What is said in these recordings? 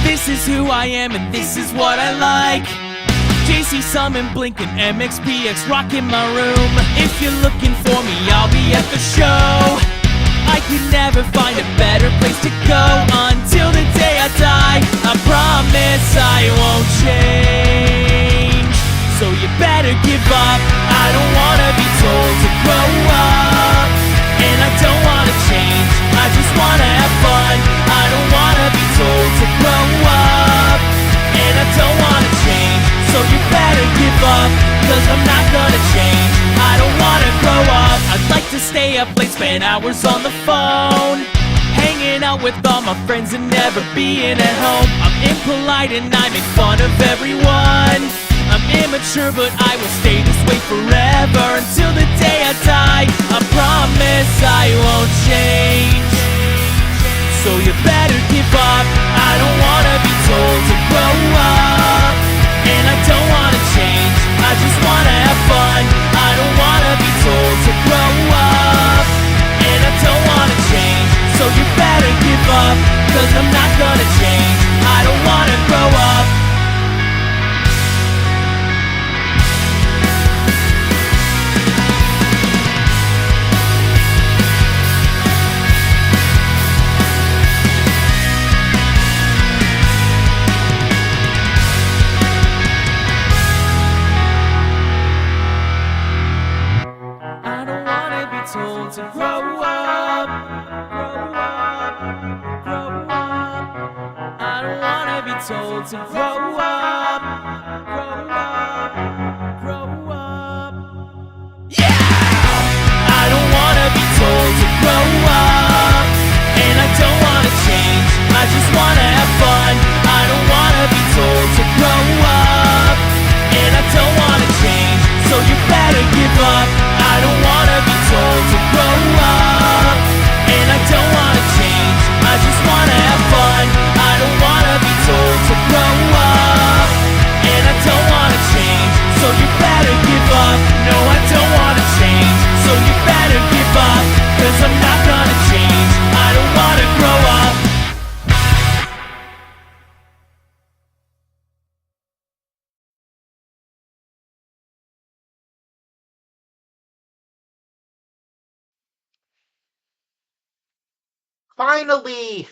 This is who I am and this is what I like. JC Summon, Blinkin', MXPX, rockin' my room. If you're looking for me, I'll be at the show. I could never find a better place to go until the day I die. I promise I won't change, so you better give up. I don't wanna be told to grow up, and I don't wanna change, I just wanna have fun. I don't wanna be told to grow up, and I don't wanna change, so you better give up, cause I'm not gonna change. I don't wanna grow up. I'd like to stay up late, spend hours on the phone, hanging out with all my friends and never being at home. I'm impolite and I make fun of everyone. I'm immature but I will stay this way forever until the day I die. I promise I won't change, so you better give up. I don't wanna be told to grow up, and I don't wanna change, I just wanna have fun. I don't wanna be told to grow up, and I don't wanna change, so you better give up, cause I'm not gonna change. I don't wanna grow up. Told to grow up, grow up, grow up. I don't wanna be told to grow up, grow up, grow up. Yeah! I don't wanna be told to grow up, and I don't wanna change, I just wanna have fun. I don't wanna be told to grow up, and I don't wanna change, so you better give up. I don't wanna be told to grow up, and I don't wanna change, I just wanna have fun. I don't wanna be told to grow up, and I don't wanna change, so you better give up. No, I don't wanna change, so you better give up, cause I'm not gonna change. I don't wanna grow up. Finally,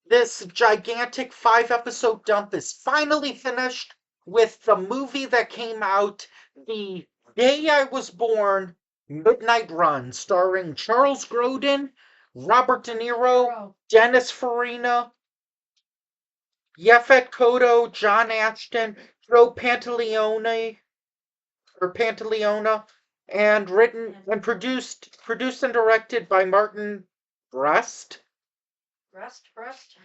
this gigantic 5-episode dump is finally finished with the movie that came out the day I was born, Midnight Run, starring Charles Grodin, Robert De Niro, Dennis Farina, Yaphet Kotto, John Ashton, Joe Pantaleone, and written and produced and directed by Martin Brest. Breast? Brest.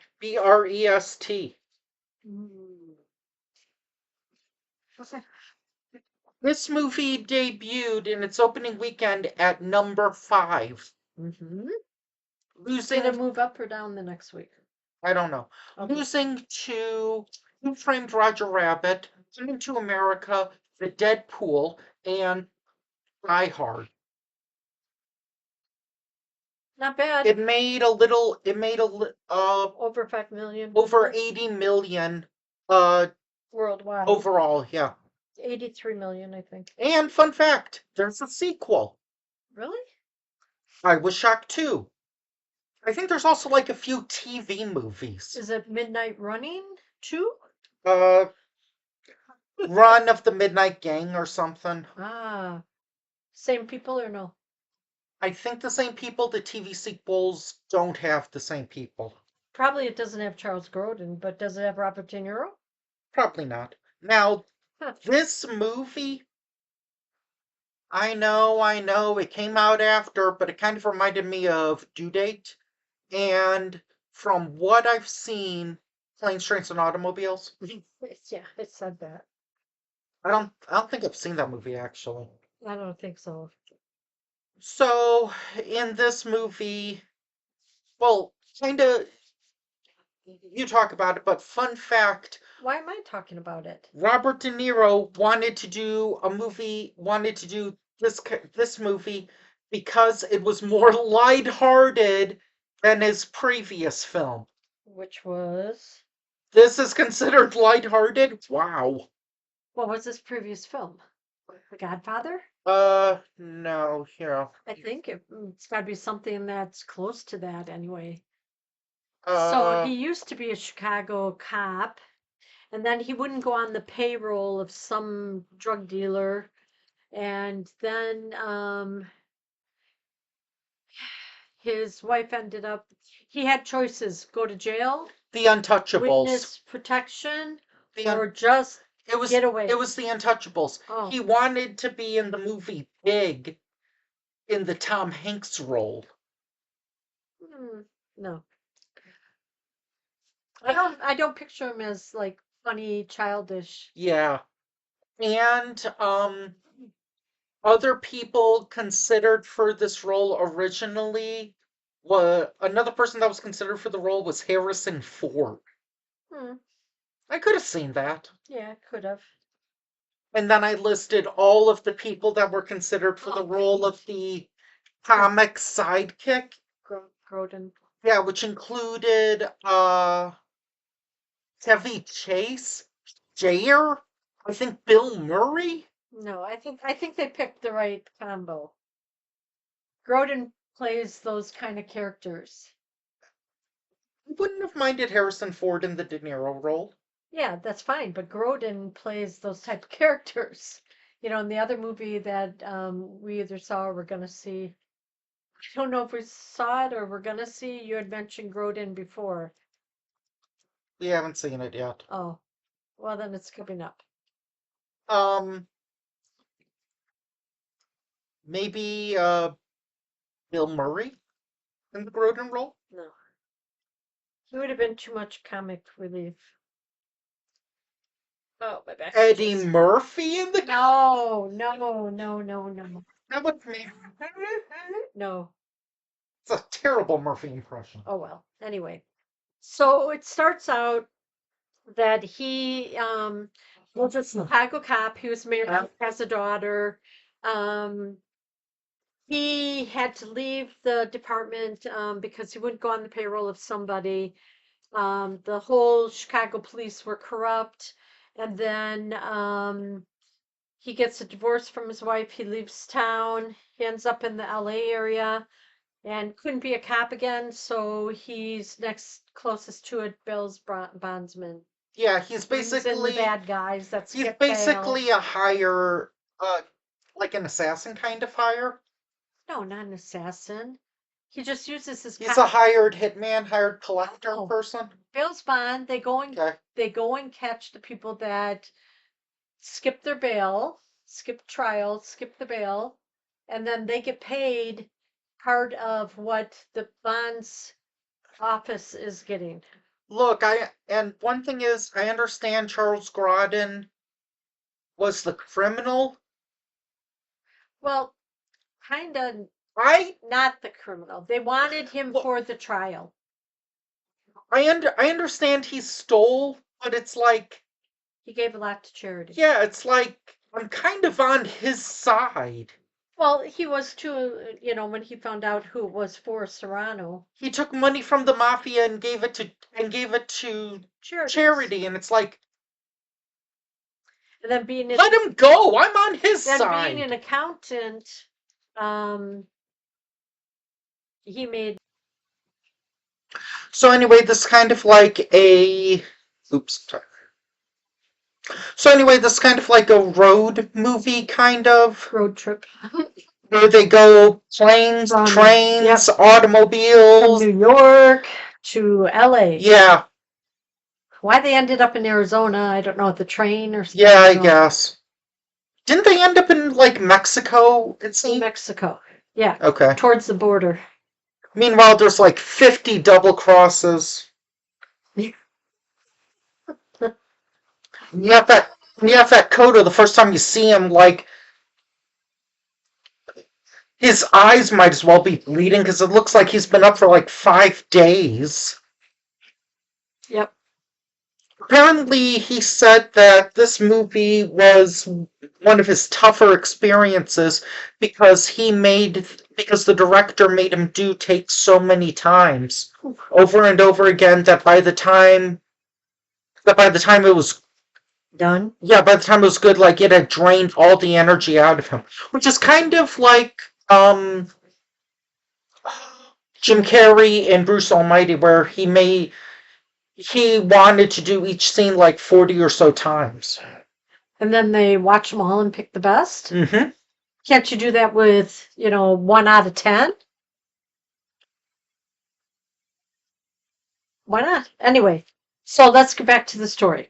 This movie debuted in its opening weekend at number 5. Mm-hmm. Losing. Did it move up or down the next week? I don't know. Okay. Losing to Who Framed Roger Rabbit, Coming to America, The Deadpool, and Die Hard. Not bad. It made over 5 million. Over 80 million worldwide. Overall, yeah. 83 million, I think. And fun fact, there's a sequel. Really? I was shocked too. I think there's also like a few TV movies. Is it Midnight Running 2? Run of the Midnight Gang or something. Ah. Same people or no? I think the same people. The TV sequels don't have the same people. Probably it doesn't have Charles Grodin, but does it have Robert De Niro? Probably not. Now, this movie, I know, it came out after, but it kind of reminded me of Due Date. And from what I've seen, Planes, Trains, and Automobiles. Yeah, it said that. I don't think I've seen that movie, actually. I don't think so. So, in this movie, well, kinda, you talk about it, but fun fact. Why am I talking about it? Robert De Niro wanted to do this movie because it was more lighthearted than his previous film. which was, This is considered lighthearted? Wow. what was his previous film? The Godfather? No, here. I think it's got to be something that's close to that anyway. So Uh, he used to be a Chicago cop, and then he wouldn't go on the payroll of some drug dealer, and then his wife ended up. He had choices: go to jail, The Untouchables. witness protection, The un- or just it was get away. it was The Untouchables. Oh. He wanted to be in the movie Big in the Tom Hanks role. No. I don't picture him as like funny, childish. Yeah. And other people considered for this role originally another person that was considered for the role was Harrison Ford. Hmm. I could have seen that. Yeah, could have. And then I listed all of the people that were considered for the role of the comic sidekick. Grodin. Yeah, which included Chevy Chase, Jair, I think Bill Murray. No, I think they picked the right combo. Grodin plays those kind of characters. I wouldn't have minded Harrison Ford in the De Niro role. Yeah, that's fine, but Grodin plays those type of characters. In the other movie that we either saw or we're gonna see. I don't know if we saw it or we're gonna see. You had mentioned Grodin before. We haven't seen it yet. Oh, well then it's coming up. Maybe Bill Murray in the Grodin role. No, he would have been too much comic relief. Oh, my back. Eddie Murphy in the. No. That was me. No. It's a terrible Murphy impression. Oh well. Anyway, so it starts out that he was a Chicago cop. He was married, has a daughter. He had to leave the department because he wouldn't go on the payroll of somebody. The whole Chicago police were corrupt, and then he gets a divorce from his wife. He leaves town. He ends up in the LA area and couldn't be a cop again, so he's next closest to it, Bill's bondsman. Yeah, He's in the bad guys. That's he's basically a hire, like an assassin kind of hire. No, not an assassin. He just uses his. He's a hired hitman, hired collector Oh. person. Bill's bond. They go and catch the people that skip their bail, skip trial, skip the bail, and then they get paid part of what the bonds office is getting. Look, and one thing is, I understand Charles Grodin was the criminal. Well, kind of I not the criminal. They wanted him for the trial. I understand he stole, but it's like He gave a lot to charity. yeah, it's like I'm kind of on his side. Well, he was too, when he found out who it was for Serrano. He took money from the mafia and gave it to charity, and it's like And then being let him go. I'm on his side. Being an accountant, he made. So anyway, this kind of like a oops. Sorry. So anyway, this kind of like a road movie kind of Road trip. where they go planes, trains, automobiles. From New York to LA. Yeah. Why they ended up in Arizona, I don't know, the train or something. Yeah, I guess. Didn't they end up in like Mexico? It's in Mexico. Yeah. Okay. Towards the border. Meanwhile, there's like 50 double crosses. You have that Coda the first time you see him, like his eyes might as well be bleeding because it looks like he's been up for like 5 days. Yep. Apparently, he said that this movie was one of his tougher experiences because the director made him do takes so many times. over and over again that by the time it was Done. by the time it was good, like it had drained all the energy out of him, which is kind of like Jim Carrey in Bruce Almighty, where he wanted to do each scene like 40 or so times. And then they watch them all and pick the best. Mm-hmm. Can't you do that with 1 out of 10? Why not? Anyway, so let's get back to the story.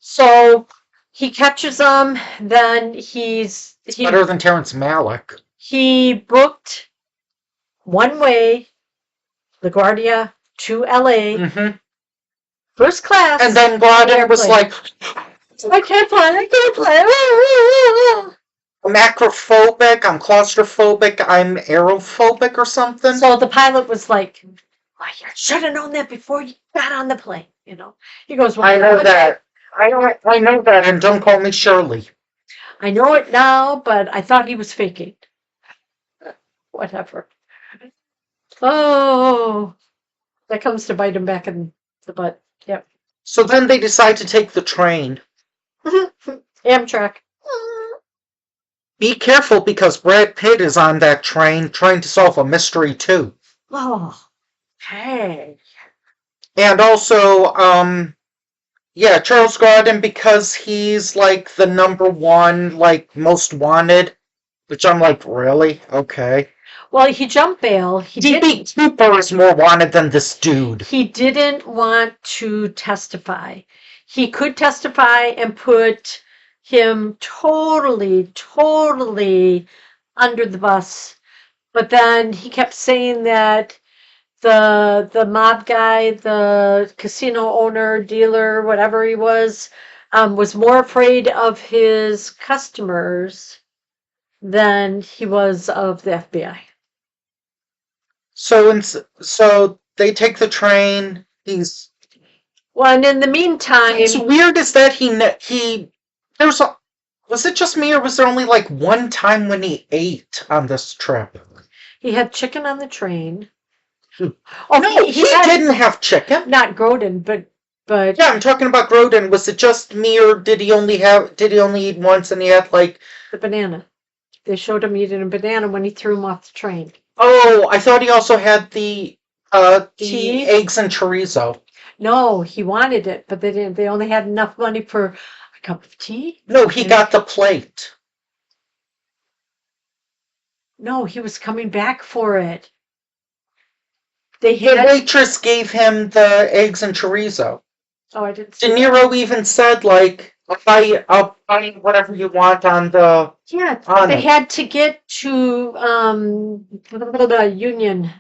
So he catches them, then he Better than Terrence Malick. he booked one way LaGuardia to LA, Mm-hmm. first class. And then Gordon was airplane. like, I can't play. I'm acrophobic, I'm claustrophobic, I'm aerophobic or something. So the pilot was like, well, you should have known that before you got on the plane. He goes, well, I know that. I know that, and don't call me Shirley. I know it now, but I thought he was faking. Whatever. Oh, that comes to bite him back in the butt. Yep. So then they decide to take the train. Amtrak. Be careful because Brad Pitt is on that train trying to solve a mystery too. Oh, hey. And also, Charles Grodin, because he's like the number one, like most wanted, which I'm like, really? Okay. Well, he jumped bail. DB Cooper is more wanted than this dude. He didn't want to testify. He could testify and put him totally under the bus. But then he kept saying that the mob guy, the casino owner, dealer, whatever he was more afraid of his customers than he was of the FBI. So they take the train. Well, and in the meantime, What's weird is that was it just me or was there only like one time when he ate on this trip? he had chicken on the train. Oh no, he didn't have chicken. Not Grodin, but yeah, I'm talking about Grodin. Was it just me or did he only eat once and he had like the banana? They showed him eating a banana when he threw him off the train. Oh, I thought he also had the Tea? eggs and chorizo. No, he wanted it, but they didn't. They only had enough money for a cup of tea. No, he got the plate. No, he was coming back for it. The waitress gave him the eggs and chorizo. Oh, I didn't see De Niro even said, like, I'll buy whatever you want on the... Yeah, on they it. had to get to Union,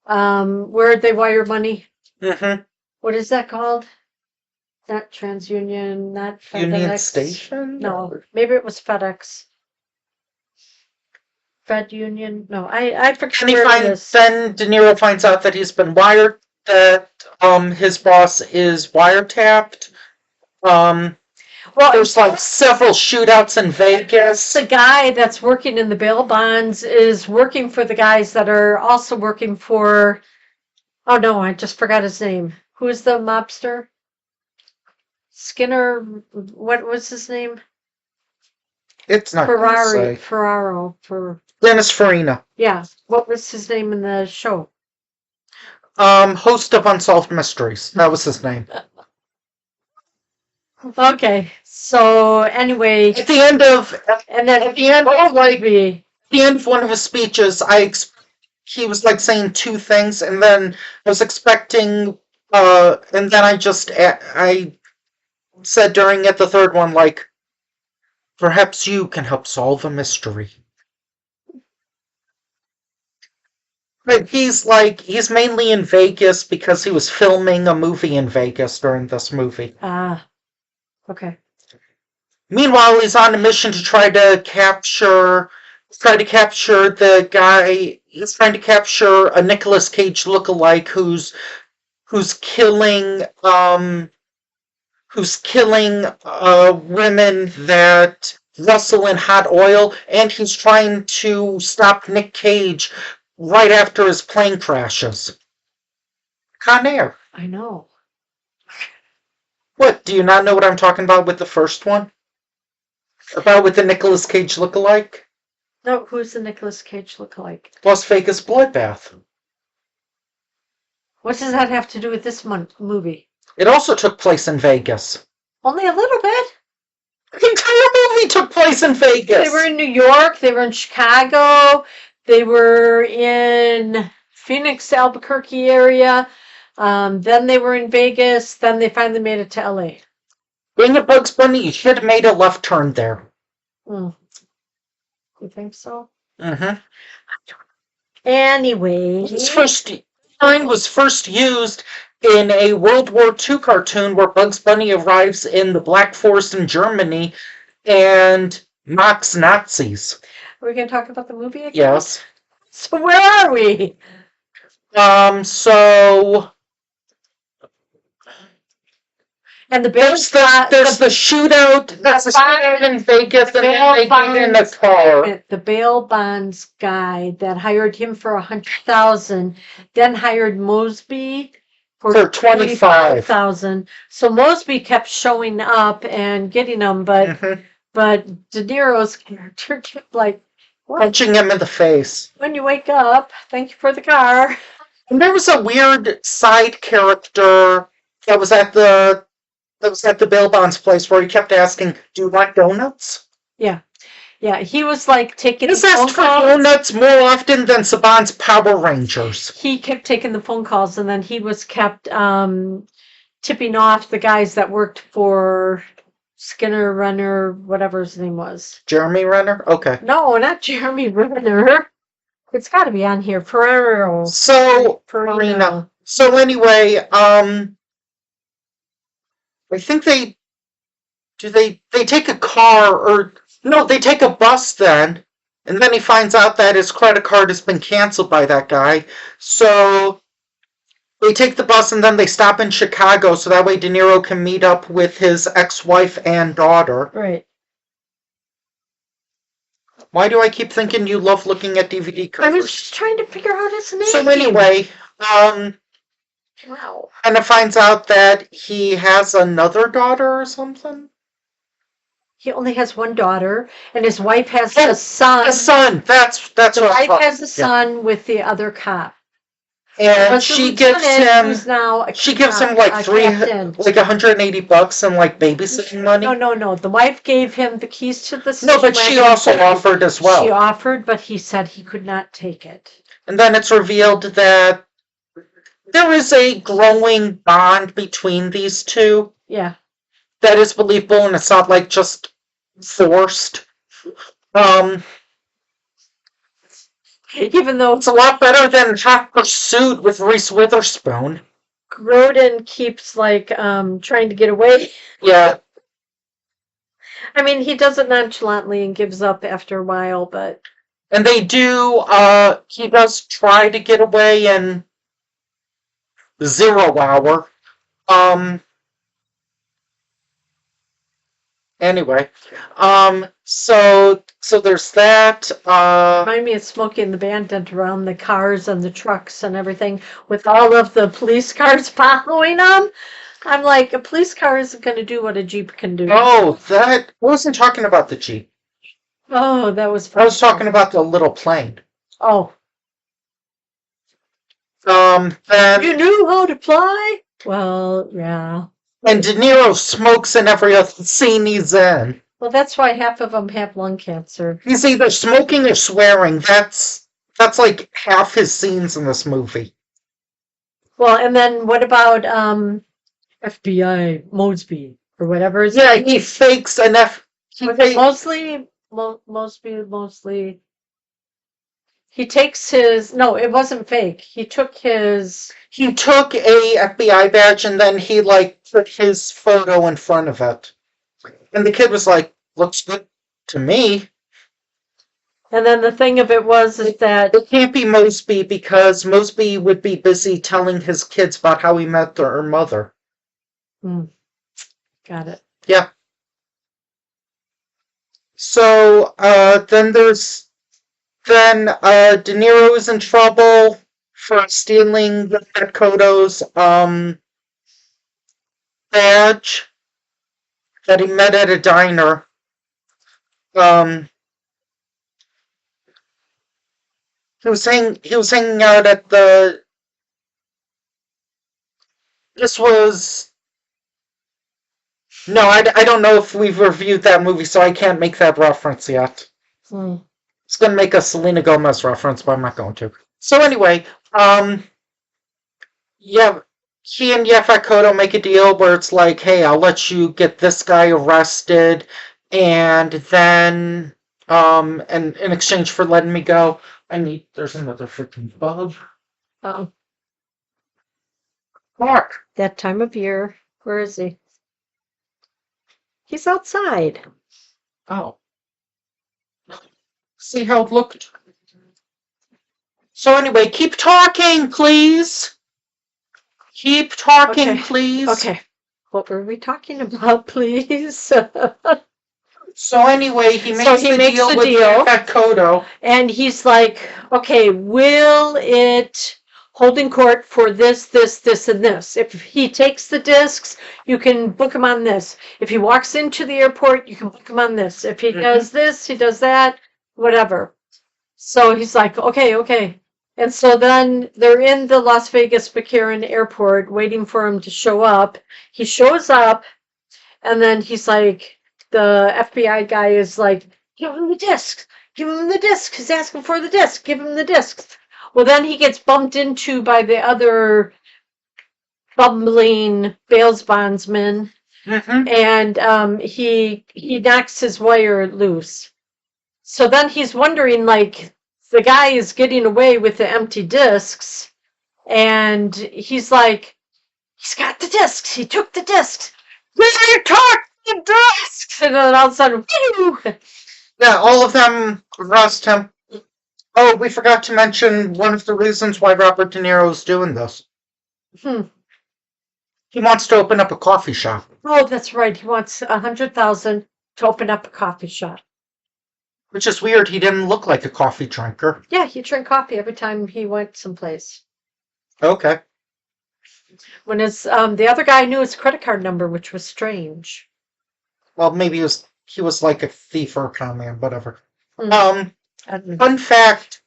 where they wire money. Mm-hmm. What is that called? Not TransUnion, not FedEx. Union Station? No, maybe it was FedEx. Fed Union? No, I forget where it is. Then De Niro finds out that he's been wired, that his boss is wiretapped. Well, there's like several shootouts in Vegas. The guy that's working in the bail bonds is working for the guys that are also working for... Oh no, I just forgot his name. Who's the mobster? Skinner, what was his name? It's not Ferraro. Dennis Farina. Yeah, what was his name in the show? Host of Unsolved Mysteries. That was his name. Okay, so anyway, At the end of one of his speeches, he was like saying two things, and then I was expecting, and then I said during it the third one, like, perhaps you can help solve a mystery. But he's mainly in Vegas because he was filming a movie in Vegas during this movie. Okay. Meanwhile, he's on a mission to try to capture the guy. He's trying to capture a Nicolas Cage lookalike who's killing women that wrestle in hot oil, and he's trying to stop Nick Cage right after his plane crashes. Con Air. I know. What, do you not know what I'm talking about with the first one? About with the Nicolas Cage lookalike? No, who's the Nicolas Cage lookalike? Las Vegas Bloodbath. What does that have to do with this movie? It also took place in Vegas. Only a little bit. The entire movie took place in Vegas. They were in New York. They were in Chicago. They were in Phoenix, Albuquerque area. Then they were in Vegas. Then they finally made it to LA. Being a Bugs Bunny, you should have made a left turn there. You think so? Mm-hmm. Anyway. Line was first used in a World War II cartoon where Bugs Bunny arrives in the Black Forest in Germany and mocks Nazis. Are we going to talk about the movie again? Yes. So where are we? So And the there's the shootout. There's the shootout in Vegas, and then they get in the car. The bail bonds guy that hired him for $100,000, then hired Mosby for $25,000. So Mosby kept showing up and getting them, but De Niro's character kept like punching him in the face. When you wake up, thank you for the car. And there was a weird side character that was at the bail bonds place where he kept asking, "Do you want donuts?" Yeah. He was like taking He's asked for donuts more often than Saban's Power Rangers. He kept taking the phone calls, and then he was kept tipping off the guys that worked for Skinner, Renner, whatever his name was. Jeremy Renner? Okay. No, not Jeremy Renner. It's got to be on here. Ferrero. Farina. So anyway, I think they take a car, or no, they take a bus then, and then he finds out that his credit card has been canceled by that guy. So they take the bus and then they stop in Chicago so that way De Niro can meet up with his ex-wife and daughter. Right. Why do I keep thinking you love looking at DVD covers? I was just trying to figure out his name. So anyway, wow. And it finds out that he has another daughter or something. He only has one daughter, and his wife has a son. A son. That's the what wife has a son with the other cop. And she gives him like $180 and like babysitting money. No. The wife gave him the keys to the No, but she also offered as well. She offered, but he said he could not take it. And then it's revealed that there is a growing bond between these two. Yeah. That is believable, and it's not like just forced. Even though it's a lot better than Hot Pursuit with Reese Witherspoon. Grodin keeps like trying to get away. Yeah. I mean, he does it nonchalantly and gives up after a while, but and they do he does try to get away in 0 Hour. Anyway, so there's that. Remind me of Smokey and the Bandit around the cars and the trucks and everything, with all of the police cars following them. I'm like, a police car isn't going to do what a Jeep can do. Oh, I wasn't talking about the Jeep. Oh, that was fun. I was talking about the little plane. Oh. Then you knew how to fly? Well, yeah. And De Niro smokes in every other scene he's in. Well, that's why half of them have lung cancer. He's either smoking or swearing. That's like half his scenes in this movie. Well, and then what about FBI Mosby or whatever? Yeah, he fakes an Mostly. He takes his. No, it wasn't fake. He took a FBI badge and then he like put his photo in front of it. And the kid was like, "Looks good to me." And then the thing of it is that it can't be Mosby because Mosby would be busy telling his kids about how he met their mother. Got it. Yeah. So then De Niro is in trouble for stealing the Kodo's badge that he met at a diner. Um, he was hanging out at the. This was. No, I don't know if we've reviewed that movie, so I can't make that reference yet. It's going to make a Selena Gomez reference, but I'm not going to. So anyway, yeah, he and Yaphet Kotto make a deal where it's like, hey, I'll let you get this guy arrested, and then, and in exchange for letting me go, there's another freaking bug. Oh, Mark. that time of year. Where is he? He's outside. Oh. See how it looked? So anyway, keep talking, please. Keep talking, Okay. please. Okay. What were we talking about, please? So anyway, he makes So he the makes deal the with deal. Yaphet Kotto. And he's like, okay, will it hold in court for this, this, this, and this? If he takes the discs, you can book him on this. If he walks into the airport, you can book him on this. If he does this, he does that, whatever. So he's like, okay. And so then they're in the Las Vegas McCarran airport waiting for him to show up. He shows up, and then he's like, the FBI guy is like, give him the discs. Give him the disc. He's asking for the disc. Give him the discs. Well, then he gets bumped into by the other bumbling bail bondsman, and he knocks his wire loose. So then he's wondering, like, the guy is getting away with the empty discs, and he's like, he's got the discs. He took the discs. Where took the discs? And then all of a sudden, whew, Yeah, all of them arrest him. Oh, we forgot to mention one of the reasons why Robert De Niro is doing this. He wants to open up a coffee shop. oh, that's right. He wants 100,000 to open up a coffee shop. Which is weird. He didn't look like a coffee drinker. Yeah, he drank coffee every time he went someplace. Okay. When his the other guy knew his credit card number, which was strange. Well, maybe he was like a thief or a con man, whatever. I don't know. Fun fact,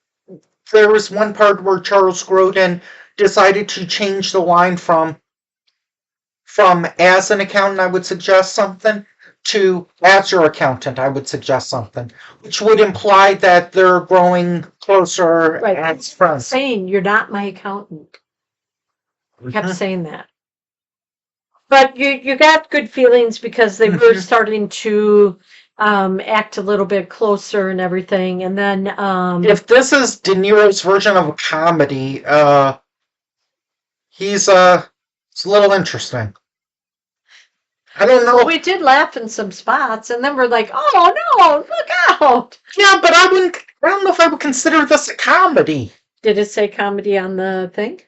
there was one part where Charles Grodin decided to change the line from as an accountant, I would suggest something, to as your accountant, I would suggest something, which would imply that they're growing closer Right. as friends. Saying you're not my accountant. Kept saying that. But you got good feelings because they were starting to act a little bit closer and everything. And then If this is De Niro's version of a comedy, it's a little interesting. I don't know. we did laugh in some spots, and then we're like, oh no, look out. Yeah, but I don't know if I would consider this a comedy. Did it say comedy on the thing?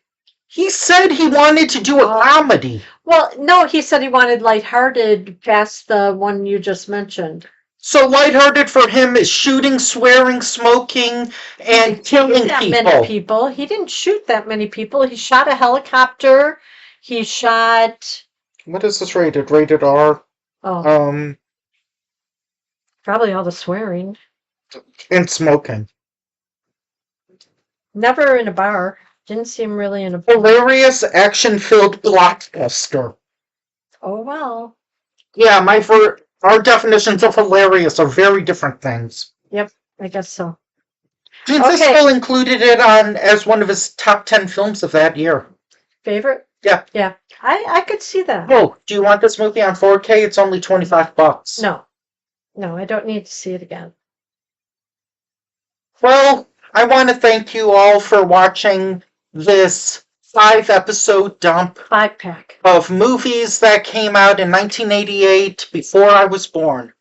He said he wanted to do a comedy. Well, no, he said he wanted lighthearted past the one you just mentioned. So lighthearted for him is shooting, swearing, smoking, and killing That people. many people. He didn't shoot that many people. He shot a helicopter. He shot. What is this rated? Rated R. Oh, probably all the swearing. And smoking. Never in a bar. Didn't see him really in a bar. Hilarious, action-filled blockbuster. Oh well. Yeah, our definitions of hilarious are very different things. Yep, I guess so. Gene Okay. Siskel included it as one of his top 10 films of that year. Favorite? Yeah. Yeah. I could see that. Oh, do you want this movie on 4K? It's only $25. No. No, I don't need to see it again. Well, I want to thank you all for watching this 5-episode dump 5-pack. of movies that came out in 1988 before I was born.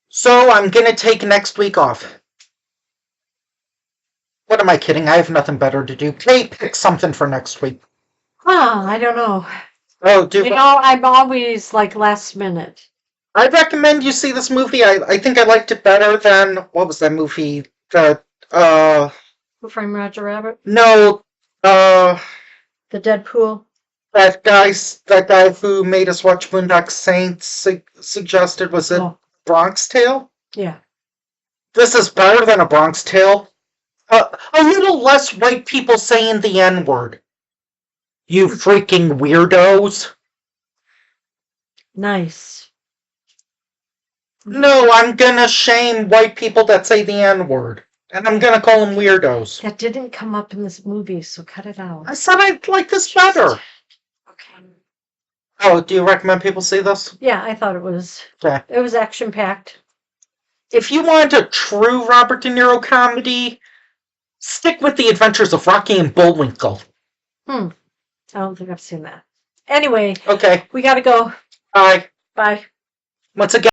So I'm going to take next week off. What am I kidding? I have nothing better to do. Hey, pick something for next week. I don't know. Oh, do You know, I'm always like last minute. I recommend you see this movie. I think I liked it better than, what was that movie? What Who Framed Roger Rabbit? No, The Deadpool? that guy who made us watch Boondock Saints suggested, was it Oh, Bronx Tale? yeah. This is better than a Bronx Tale. A little less white people saying the N-word. You freaking weirdos. Nice. No, I'm gonna shame white people that say the N-word. And I'm gonna call them weirdos. That didn't come up in this movie, so cut it out. I said I'd like this better. Okay. Oh, do you recommend people see this? Yeah, I thought it was Okay. action-packed. If you want a true Robert De Niro comedy, stick with The Adventures of Rocky and Bullwinkle. I don't think I've seen that. Anyway, Okay. we gotta go. Bye. Bye. Once again,